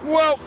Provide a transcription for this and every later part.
Well,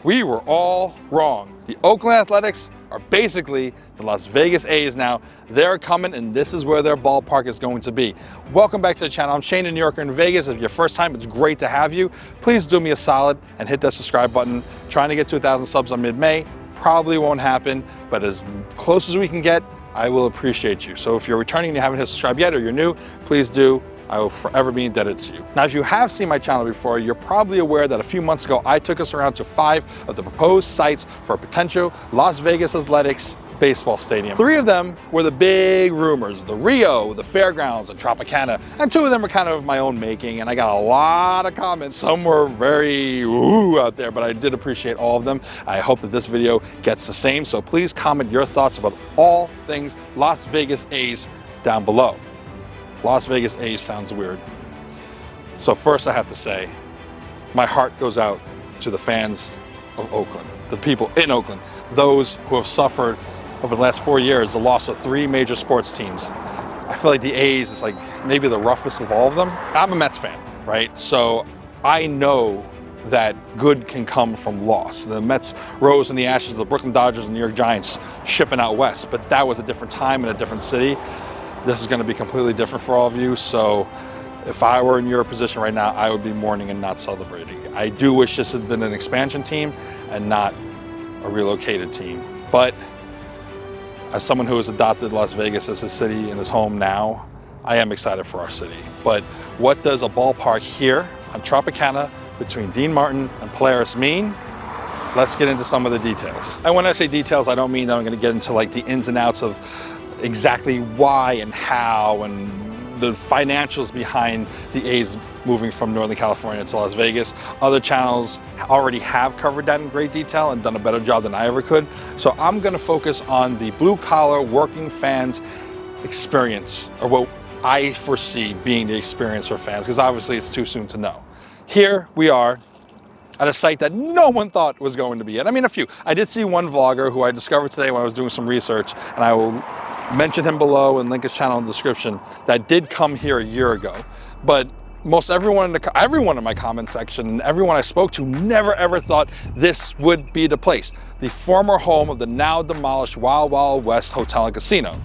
we were all wrong. The Oakland Athletics are basically the Las Vegas A's now. They're coming, and this is where their ballpark is going to be. Welcome back to the channel. I'm Shane, a New Yorker in Vegas. If your first time, it's great to have you. Please do me a solid and hit that subscribe button. Trying to get to 1,000 subs on mid-May. Probably won't happen, but as close as we can get, I will appreciate you. So if you're returning and you haven't hit subscribe yet, or you're new, please do. I will forever be indebted to you. Now, if you have seen my channel before, you're probably aware that a few months ago, I took us around to 5 of the proposed sites for a potential Las Vegas Athletics baseball stadium. 3 of them were the big rumors: the Rio, the Fairgrounds, and Tropicana. And 2 of them were kind of my own making, and I got a lot of comments. Some were very ooh out there, but I did appreciate all of them. I hope that this video gets the same, so please comment your thoughts about all things Las Vegas A's down below. Las Vegas A's sounds weird. So first I have to say, my heart goes out to the fans of Oakland, the people in Oakland, those who have suffered over the last 4 years the loss of 3 major sports teams. I feel like the A's is like maybe the roughest of all of them. I'm a Mets fan, right? So I know that good can come from loss. The Mets rose in the ashes of the Brooklyn Dodgers and New York Giants shipping out west, but that was a different time in a different city. This is going to be completely different for all of you. So if I were in your position right now, I would be mourning and not celebrating. I do wish this had been an expansion team and not a relocated team. But as someone who has adopted Las Vegas as his city and his home now, I am excited for our city. But what does a ballpark here on Tropicana between Dean Martin and Polaris mean? Let's get into some of the details. And when I say details, I don't mean that I'm going to get into like the ins and outs of exactly why and how and the financials behind the A's moving from Northern California to Las Vegas. Other channels already have covered that in great detail and done a better job than I ever could. So I'm going to focus on the blue collar working fans experience, or what I foresee being the experience for fans, because obviously it's too soon to know. Here we are at a site that no one thought was going to be at. I mean, a few. I did see one vlogger who I discovered today when I was doing some research, and I will mention him below and link his channel in the description, that did come here a year ago. But most everyone in my comment section and everyone I spoke to never ever thought this would be the place. The former home of the now demolished Wild Wild West Hotel and Casino.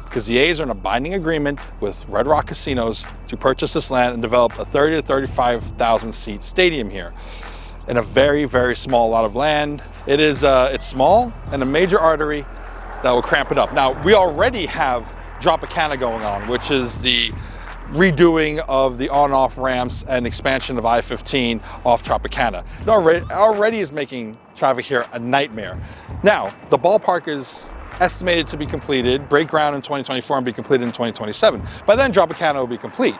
Because the A's are in a binding agreement with Red Rock Casinos to purchase this land and develop a 30 to 35,000 seat stadium here in a very, very small lot of land. It's small and a major artery that will cramp it up. Now, we already have Tropicana going on, which is the redoing of the on-off ramps and expansion of I-15 off Tropicana. It already is making traffic here a nightmare. Now, the ballpark is estimated to be completed, break ground in 2024 and be completed in 2027. By then, Tropicana will be complete,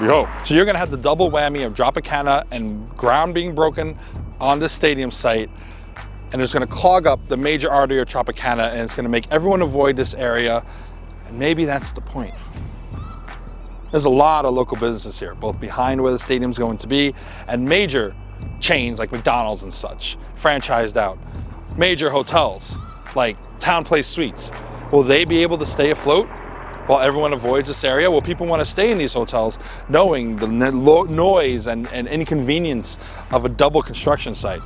we hope. So you're gonna have the double whammy of Tropicana and ground being broken on this stadium site, and it's going to clog up the major artery of Tropicana, and it's going to make everyone avoid this area, and maybe that's the point. There's a lot of local businesses here, both behind where the stadium's going to be, and major chains like McDonald's and such, franchised out. Major hotels like Town Place Suites. Will they be able to stay afloat while everyone avoids this area? Will people want to stay in these hotels knowing the noise and inconvenience of a double construction site?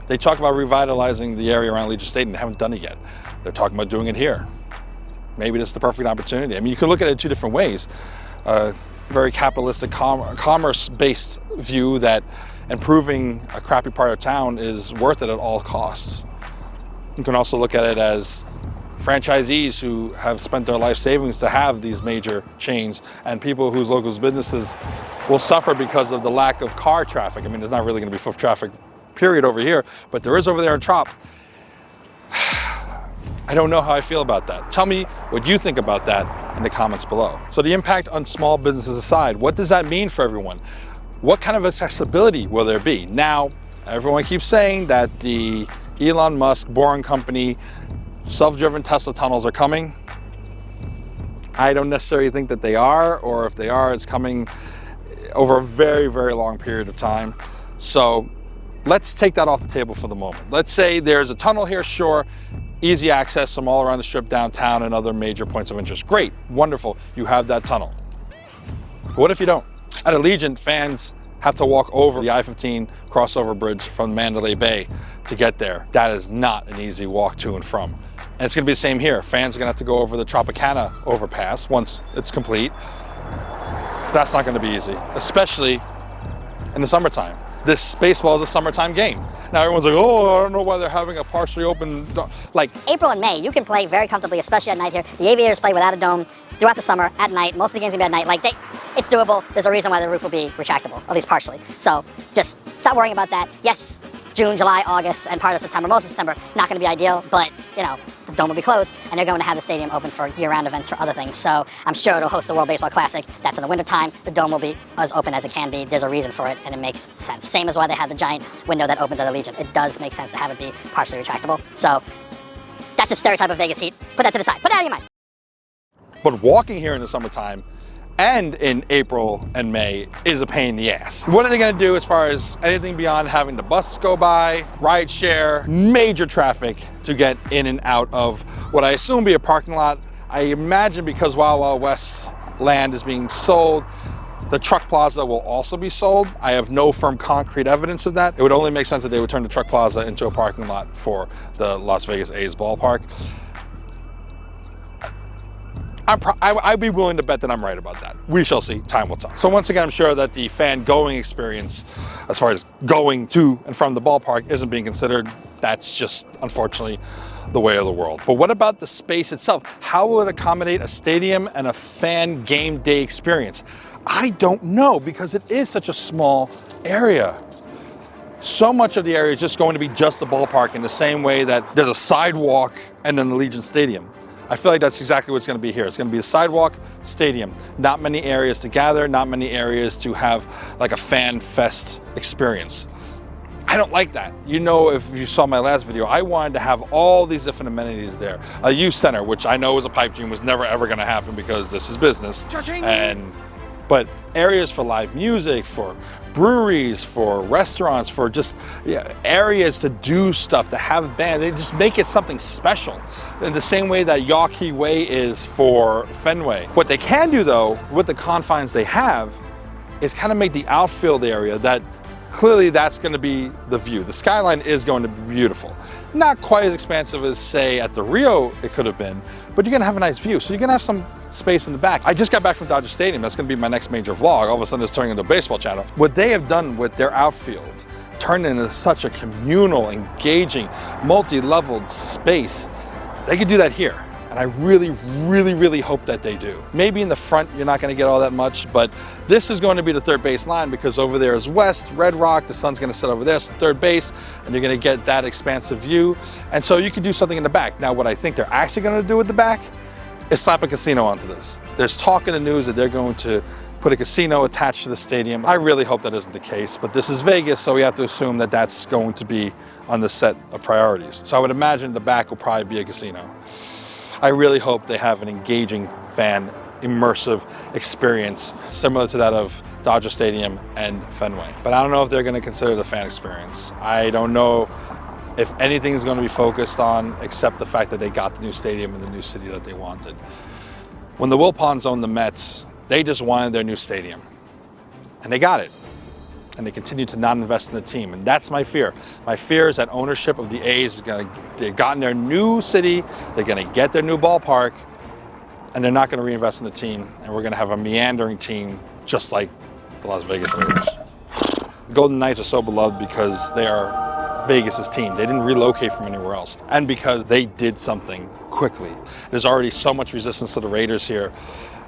They talk about revitalizing the area around Legion Stadium. They haven't done it yet. They're talking about doing it here. Maybe this is the perfect opportunity. I mean, you could look at it 2 different ways. Very capitalistic, commerce-based view that improving a crappy part of town is worth it at all costs. You can also look at it as franchisees who have spent their life savings to have these major chains, and people whose local businesses will suffer because of the lack of car traffic. I mean, there's not really going to be foot traffic period over here, but there is over there in Trop. I don't know how I feel about that. Tell me what you think about that in the comments below. So the impact on small businesses aside, what does that mean for everyone? What kind of accessibility will there be? Now, everyone keeps saying that the Elon Musk Boring Company self-driven Tesla tunnels are coming. I don't necessarily think that they are, or if they are, it's coming over a very, very long period of time. So let's take that off the table for the moment. Let's say there's a tunnel here, sure, easy access from all around the strip downtown and other major points of interest. Great, wonderful, you have that tunnel. But what if you don't? At Allegiant, fans have to walk over the I-15 crossover bridge from Mandalay Bay to get there. That is not an easy walk to and from. And it's gonna be the same here. Fans are gonna have to go over the Tropicana overpass once it's complete. That's not gonna be easy, especially in the summertime. This baseball is a summertime game. Now everyone's like, oh, I don't know why they're having a partially open dome. Like April and May, you can play very comfortably, especially at night here. The Aviators play without a dome throughout the summer at night. Most of the games gonna be at night. It's doable. There's a reason why the roof will be retractable, at least partially. So just stop worrying about that. Yes, June, July, August, and part of September, most of September, not gonna be ideal, but you know, the dome will be closed, and they're going to have the stadium open for year-round events for other things. So I'm sure it'll host the World Baseball Classic. That's in the wintertime. The dome will be as open as it can be. There's a reason for it, and it makes sense. Same as why they have the giant window that opens at Allegiant. It does make sense to have it be partially retractable. So that's a stereotype of Vegas heat. Put that to the side. Put that out of your mind. But walking here in the summertime and in April and May is a pain in the ass. What are they gonna do as far as anything beyond having the buses go by, ride share, major traffic to get in and out of what I assume will be a parking lot? I imagine because Wild Wild West land is being sold, the truck plaza will also be sold. I have no firm concrete evidence of that. It would only make sense that they would turn the truck plaza into a parking lot for the Las Vegas A's ballpark. I'd be willing to bet that I'm right about that. We shall see, time will tell. So once again, I'm sure that the fan going experience, as far as going to and from the ballpark, isn't being considered. That's just, unfortunately, the way of the world. But what about the space itself? How will it accommodate a stadium and a fan game day experience? I don't know, because it is such a small area. So much of the area is just going to be just the ballpark, in the same way that there's a sidewalk and then the Allegiant Stadium. I feel like that's exactly what's going to be here. It's going to be a sidewalk, stadium. Not many areas to gather, not many areas to have like a fan fest experience. I don't like that. You know, if you saw my last video, I wanted to have all these different amenities there. A youth center, which I know was a pipe dream, was never ever going to happen because this is business. But areas for live music, for breweries, for restaurants, for just areas to do stuff, to have bands. They just make it something special in the same way that Yawkey Way is for Fenway. What they can do though, with the confines they have, is kind of make the outfield area that clearly that's going to be the view. The skyline is going to be beautiful. Not quite as expansive as, say, at the Rio it could have been, but you're going to have a nice view. So you're going to have some space in the back. I just got back from Dodger Stadium. That's going to be my next major vlog. All of a sudden it's turning into a baseball channel. What they have done with their outfield, turned into such a communal, engaging, multi-leveled space, they could do that here. And I really, really, really hope that they do. Maybe in the front, you're not gonna get all that much, but this is going to be the third base line, because over there is West, Red Rock, the sun's gonna set over there, so third base, and you're gonna get that expansive view. And so you can do something in the back. Now, what I think they're actually gonna do with the back is slap a casino onto this. There's talk in the news that they're going to put a casino attached to the stadium. I really hope that isn't the case, but this is Vegas, so we have to assume that that's going to be on the set of priorities. So I would imagine the back will probably be a casino. I really hope they have an engaging fan, immersive experience similar to that of Dodger Stadium and Fenway. But I don't know if they're going to consider the fan experience. I don't know if anything is going to be focused on except the fact that they got the new stadium in the new city that they wanted. When the Wilpons owned the Mets, they just wanted their new stadium. And they got it. And they continue to not invest in the team. And that's my fear. My fear is that ownership of the A's they've gotten their new city, they're gonna get their new ballpark, and they're not gonna reinvest in the team. And we're gonna have a meandering team just like the Las Vegas Raiders. The Golden Knights are so beloved because they are Vegas's team. They didn't relocate from anywhere else. And because they did something quickly. There's already so much resistance to the Raiders here.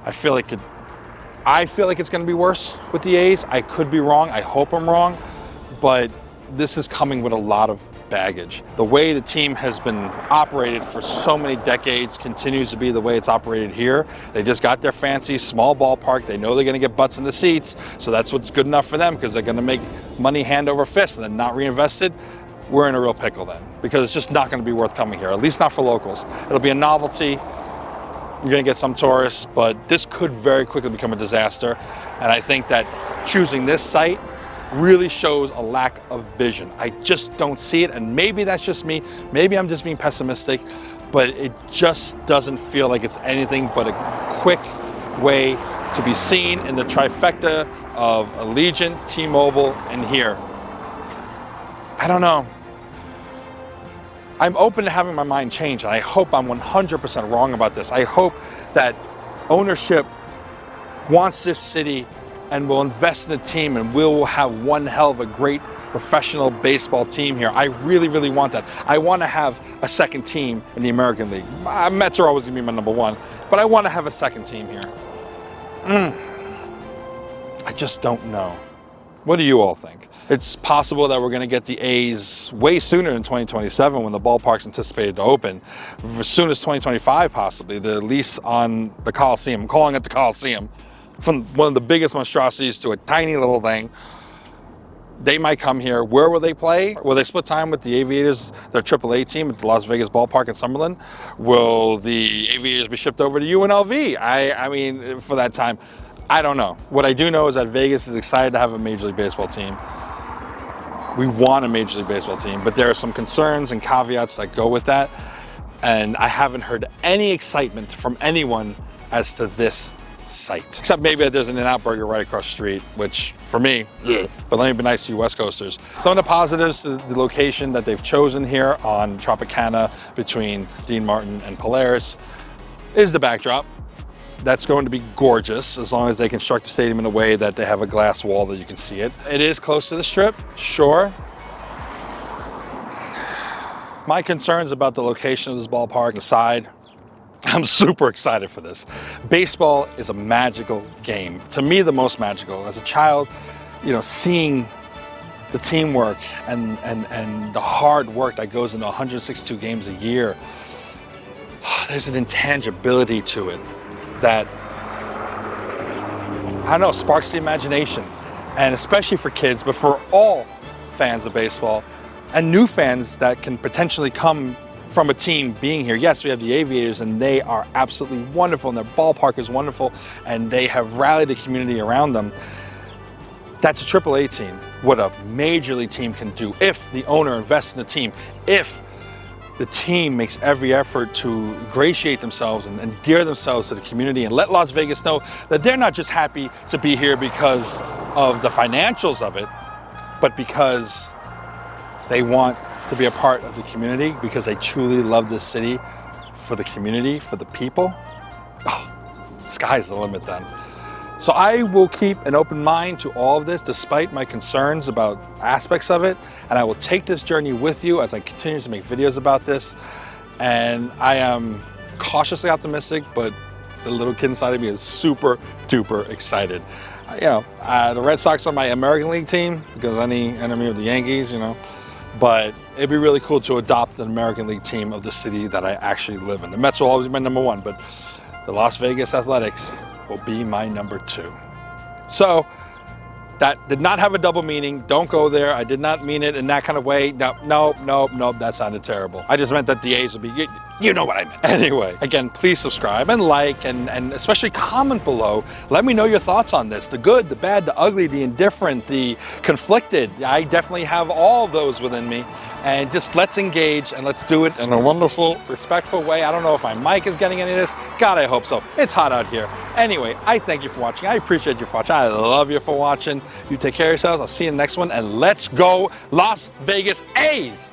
I feel like it's going to be worse with the A's. I could be wrong. I hope I'm wrong. But this is coming with a lot of baggage. The way the team has been operated for so many decades continues to be the way it's operated here. They just got their fancy small ballpark. They know they're going to get butts in the seats. So that's what's good enough for them, because they're going to make money hand over fist and then not reinvested. We're in a real pickle then, because it's just not going to be worth coming here, at least not for locals. It'll be a novelty. You're going to get some tourists, but this could very quickly become a disaster. And I think that choosing this site really shows a lack of vision. I just don't see it, and maybe that's just me. Maybe I'm just being pessimistic, but it just doesn't feel like it's anything but a quick way to be seen in the trifecta of Allegiant, T-Mobile, and here. I don't know. I'm open to having my mind changed, and I hope I'm 100% wrong about this. I hope that ownership wants this city and will invest in the team, and we'll have one hell of a great professional baseball team here. I really, really want that. I want to have a second team in the American League. Mets are always going to be my number one, but I want to have a second team here. I just don't know. What do you all think? It's possible that we're going to get the A's way sooner than 2027 when the ballpark's anticipated to open. As soon as 2025, possibly. The lease on the Coliseum, I'm calling it the Coliseum, from one of the biggest monstrosities to a tiny little thing. They might come here. Where will they play? Will they split time with the Aviators, their AAA team at the Las Vegas ballpark in Summerlin? Will the Aviators be shipped over to UNLV? I mean, for that time, I don't know. What I do know is that Vegas is excited to have a Major League Baseball team. We want a Major League Baseball team, but there are some concerns and caveats that go with that. And I haven't heard any excitement from anyone as to this site. Except maybe that there's an In-N-Out Burger right across the street, which for me, but let me be nice to you West Coasters. Some of the positives to the location that they've chosen here on Tropicana between Dean Martin and Polaris is the backdrop. That's going to be gorgeous as long as they construct the stadium in a way that they have a glass wall that you can see it. It is close to the Strip, sure. My concerns about the location of this ballpark aside, I'm super excited for this. Baseball is a magical game. To me, the most magical. As a child, you know, seeing the teamwork and the hard work that goes into 162 games a year, there's an intangibility to it that, I don't know, sparks the imagination. And especially for kids, but for all fans of baseball and new fans that can potentially come from a team being here. Yes, we have the Aviators, and they are absolutely wonderful, and their ballpark is wonderful, and they have rallied the community around them. That's a AAA team. What a Major League team can do if the owner invests in the team, if the team makes every effort to ingratiate themselves and endear themselves to the community and let Las Vegas know that they're not just happy to be here because of the financials of it, but because they want to be a part of the community, because they truly love this city for the community, for the people. Oh, sky's the limit then. So I will keep an open mind to all of this despite my concerns about aspects of it, and I will take this journey with you as I continue to make videos about this. And I am cautiously optimistic, but the little kid inside of me is super duper excited. You know, the Red Sox are my American League team because any enemy of the Yankees, you know, but it'd be really cool to adopt an American League team of the city that I actually live in. The Mets will always be my number one, but the Las Vegas Athletics will be my number two. So that did not have a double meaning. Don't go there. I did not mean it in that kind of way. No, that sounded terrible. I just meant that the A's would be, you know what I meant. Anyway, again, please subscribe and like, and especially comment below. Let me know your thoughts on this. The good, the bad, the ugly, the indifferent, the conflicted. I definitely have all of those within me. And just let's engage and let's do it in a wonderful, respectful way. I don't know if my mic is getting any of this. God, I hope so. It's hot out here. Anyway, I thank you for watching. I appreciate you for watching. I love you for watching. You take care of yourselves. I'll see you in the next one. And let's go Las Vegas A's!